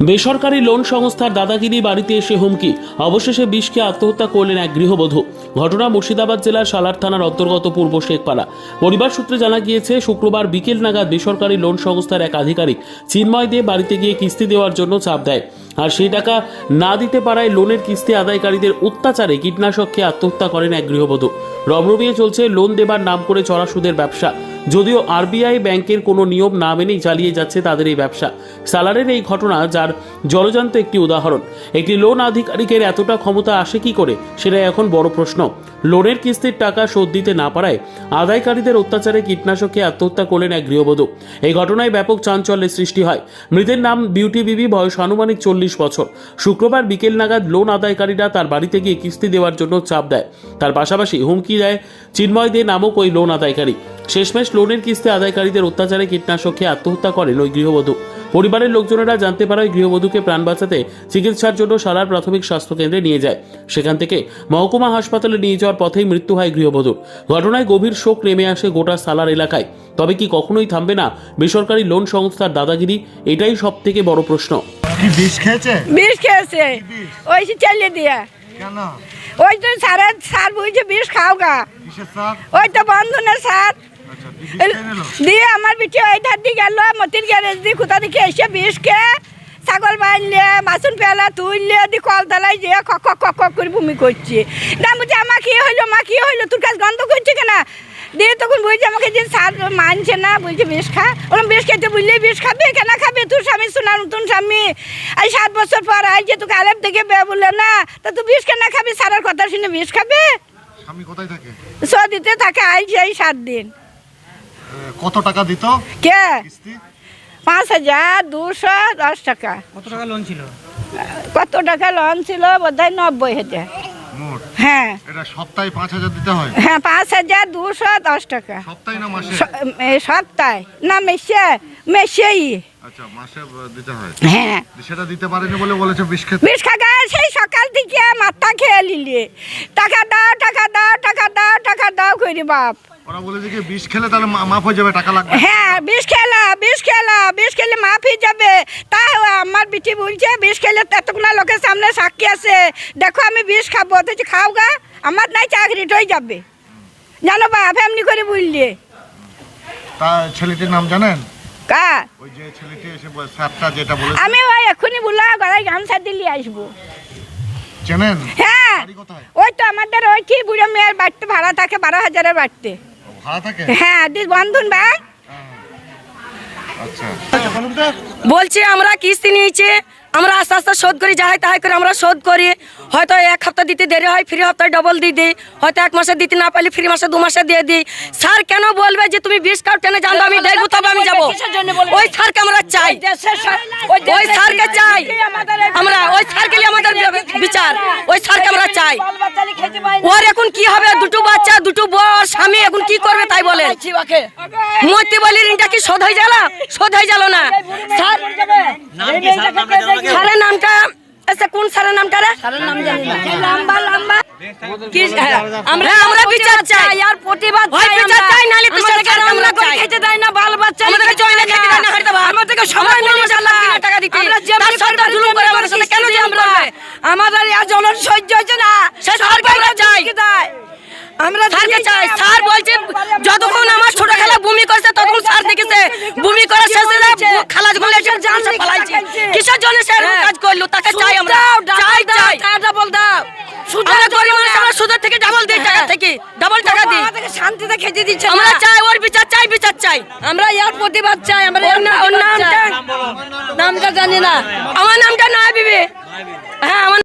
বেসরকারি লোন সংস্থার দাদাগিরি বাড়িতে এসে হুমকি, অবশেষে বিষকে আত্মহত্যা করলেন এক গৃহবধূ। ঘটনা মুর্শিদাবাদ জেলার সালার থানার অন্তর্গত পূর্ব শেখপাড়া। পরিবার সূত্রে জানা গিয়েছে, শুক্রবার বিকেল নাগাদ বেসরকারি লোন সংস্থার এক আধিকারিক চিন্ময় দে বাড়িতে গিয়ে কিস্তি দেওয়ার জন্য চাপ দেয়। আর সেই টাকা না দিতে পারায় লোনের কিস্তি আদায়কারীদের অত্যাচারে কীটনাশক খেয়ে আত্মহত্যা করেন এক গৃহবধূ। রমরমিয়ে চলছে লোন দেবার নাম করে চড়া সুদের ব্যবসা। যদিও আরবিআই ব্যাংকের কোনো নিয়ম না মেনেই চালিয়ে যাচ্ছে তাদের এই ব্যবসা। সালারের এই ঘটনা যার জলজান্ত একটি উদাহরণ। একটি লোন আধিকারিকের এতটা ক্ষমতা আসে কি করে, সেটাই এখন বড় প্রশ্ন। লোনের কিস্তির টাকা শোধ দিতে না পারায় আদায়কারীদের অত্যাচারে কীটনাশকে আত্মহত্যা করলেন এক গৃহবধূ। এই ঘটনায় ব্যাপক চাঞ্চল্যের সৃষ্টি হয়। মৃতের নাম বিউটি বিবি, বয়স আনুমানিক 40 বছর। শুক্রবার বিকেল নাগাদ লোন আদায়কারীরা তার বাড়িতে গিয়ে কিস্তি দেওয়ার জন্য চাপ দেয়। তার পাশাপাশি হুমকি দেয় চিন্ময় দে নামক ওই লোন আদায়কারী। শেষমেশ লোনের কিস্তি আদায়কারীদের অত্যাচারে কীটনাশক খেয়ে আত্মহত্যা করেন ওই গৃহবধূ। পরিবারের লোকজনেরা জানতে পারে ওই গৃহবধূকে প্রাণ বাঁচাতে চিকিৎসার জন্য সালার প্রাথমিক স্বাস্থ্যকেন্দ্রে নিয়ে যায়। সেখান থেকে মহকুমা হাসপাতালে নিয়ে যাওয়ার পথেই মৃত্যু হয় গৃহবধূর। ঘটনায় গভীর শোক নেমে আসে গোটা সালার এলাকায়। তবে কি কখনোই থামবে না বেসরকারি লোন সংস্থার দাদাগিরি? এটাই সব থেকে বড় প্রশ্ন। কি বিষ খেয়েছে? বিষ খেয়েছে, ওই চালিয়ে দিয়ে। কেন? ওই তো সার বুঝছে বিষ খাও গা। কিসের সার? ওই তো বন্ধনের সার আচ্ছা, বিষ খেয়ে নিল? দিয়ে আমার বিটি ওই ধার দিয়ে গেল মতির গ্যারেজ দিয়ে কোথা দিকে এসে বিষ খেয়ে ছাগল বাঁধলে বাসন পেলা তুললে দিয়ে কলতলায় যে কক কক কক করে ভূমি করছে। না বুঝে আমার কি হইলো, মা কি হইলো, তোর কাছে গন্ধ করছে কেনা? দিয়ে তখন বুঝছে আমাকে যে সার মানছে না, বলছে বিষ খা। ওরকম বিষ খেতে বুঝলে বিষ খাবে কেনা খাবে? তোর স্বামী শোনা নতুন স্বামী এই 7 বছর পর আইছে তোকে আলেপ থেকে বে বললে না, তা তুই বিষ কেনা খাবি? সারার কথা শুনে বিষ খাবে? স্বামী কোথায় থাকে? সদিতে থাকে, আইছে এই 7 দিন। কত টাকা দিত কে? কিস্তি? 5,210 টাকা। কত টাকা লোন ছিল? কত টাকা লোন ছিল? বোধহয় 90,000। মোট? হ্যাঁ এটা সপ্তাহে 5,000 দিতে হয়? হ্যাঁ, 5,210 টাকা। সপ্তাহে না মাসে? সপ্তাহে না, মেসেই। আচ্ছা, মাসে দিতে হয়। হ্যাঁ, সেটা দিতে পারেনি বলে বলেছে বিষ খেতে। বিষ খাগা সেই সকাল থেকে মাথা খেয়ে নিলে টাকা দাও টাকা দাও টাকা দাও টাকা দাও করি বাপ। ওরা বলেছে কি বিষ খেলে তাহলে মাফ হয়ে যাবে, টাকা লাগবে। হ্যাঁ, বিষ খেলে মাফ হয়ে যাবে। তা আমার বিটি বলছে বিষ খেলে এতগুলো লোকের সামনে সাক্ষী আছে, দেখো আমি বিষ খাবো, তো খাও গা, আমার নাই চাকরিটা হয়ে যাবে। জানো বাপ এমনি করে বললে। তা ছেলেটির নাম জানেন? কা? ওই যে ছেলেটি এসে সারটা যেটা বলে, আমি ওই এক্ষুনি বললো গলায় গামছা দিলে আসবো। চেনেন? হ্যাঁ, বাড়ি কোথায়? ওই তো আমাদের ওই কি বুড়ো মেয়ের বাড়িতে ভাড়া থাকে 12,000-এর বাড়িতে। ভাড়া থাকে? হ্যাঁ, বন্ধন ব্যাংক। আচ্ছা, বলুন তো। বলছি আমরা কিস্তি নিয়েছি, আমরা আস্তে আস্তে শোধ করি, যাই তাই করে আমরা শোধ করি। হয়তো 1 সপ্তাহ দিতে দেরি হয়, ফ্রি সপ্তাহে ডবল দিয়ে দিই। হয়তো 1 মাসে দিতে না পারলে ফ্রি মাসে 2 মাসে দিয়ে দিই। স্যার কেন বলবে যে তুমি বিষ খাও, টেনে জানতো আমি দেখবো তবে আমি যাবো? ওই স্যারকে আমরা চাই, ওই স্যারকে চাই আমরা, ওই স্যারকে আমাদের বিচার, ওই স্যারকে আমরা চাই। ওর এখন কি হবে? 2টো বাচ্চা, 2টো বউ, স্বামী এখন কি করবে তাই বলে? মরতে বলি ঋণটা কি শোধ হয়ে গেল? শোধ হয়ে গেল না। স্যার স্যারের নামটা কোন স্যারের নামটা রে? আমরা বিচার চাই আর প্রতিবাদ চাই, নালে তো সরকার আমরা করে খেতে দেয় না, বাল বাচ্চা আমাদেরকে চলে খেতে দেয় না, আমাদেরকে সময় মিলে টাকা দিতে, আমরা যেমন সরকার জুলুম করে আমাদের সাথে কেন যে আমরা আমাদের আর জনন সহ্য হচ্ছে না, সে সরকার চাই। আমরা স্যারকে চাই। স্যার বলছে যতক্ষণ আমার ছোট খালা ভূমি করছে ততক্ষণ স্যার দেখেছে, ভূমি করে শেষে খালা যখন এসে জানছে পালাইছে, কিসের জন্য স্যার কাজ করলো তাকে চাই আমরা। চাই চাই ডাবল দাও, সুদের গরিব মানুষ আমরা সুদের থেকে ডাবল দিই, টাকা থেকে ডাবল টাকা দিই, আমাদেরকে শান্তিতে খেতে দিচ্ছে। আমরা চাই ওর বিচার চাই, বিচার চাই আমরা, ইয়ার প্রতিবাদ চাই আমরা। ওর নামটা জানি না, আমার নামটা নয় বিবি। হ্যাঁ, আমার